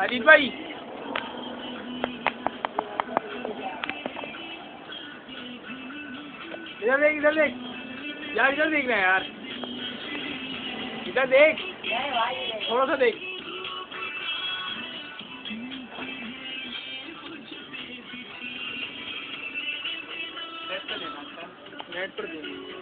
अजीत भाई इधर देख यार, इधर देखना यार, इधर देख, थोड़ा सा देख। नेट पर देना।